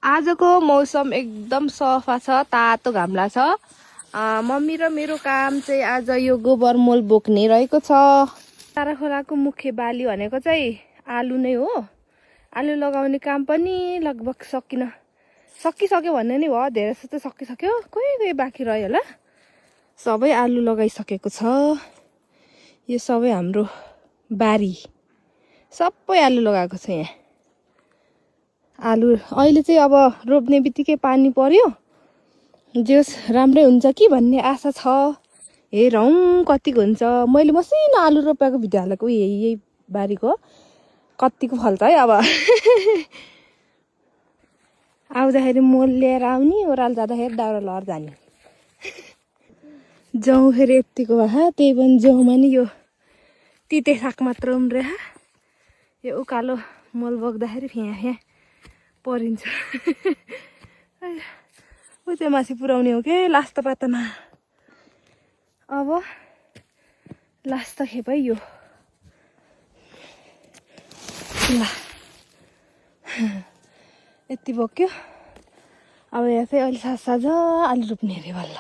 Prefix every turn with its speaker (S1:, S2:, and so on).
S1: आजको मौसम एकदम सफा छ, तातो घाम लाग्छ। मम्मी र मेरो काम चाहिँ आज यो गोबर मल बोक्ने रहेको छ। तारा खोलाको मुख्य बाली भनेको चाहिँ आलु नै हो। आलु लगाउने काम पनि लगभग सकिसक्यो भन्ने नै भयो। धेरै जस्तो सकिसक्यो, कोही बाँकी रह्यो होला। सबै आलु लगाइसकेको छ। यो सबै हाम्रो बारी, सबै आलु लगाएको छ यहाँ। आलु अहिले चाहिँ अब रोप्ने बित्तिकै पानी पर्यो, जोस् राम्रै हुन्छ कि भन्ने आशा छ। हेरौँ कतिको हुन्छ। मैले मसिनो आलु रोपेको भिडियो हालेको यही बारीको कतिको फल्छ है। अब आउँदाखेरि मल लिएर आउने, ओह्रालो जाँदाखेरि दाउरा लहर जाने। जौँ फेरि यत्तिको भए, त्यही पनि जौँमा नि यो तिते साग मात्र उम्रे। यो उकालो मल बोक्दाखेरि फ्याँ परिन्छ। ऊ चाहिँ माथि पुर्याउने हो कि लास्ट पातामा। अब लास्ट खेप है यो। ल यति बोक्यो। अब यहाँ चाहिँ अहिले साझ आलु रोप्ने अरे बल्ल।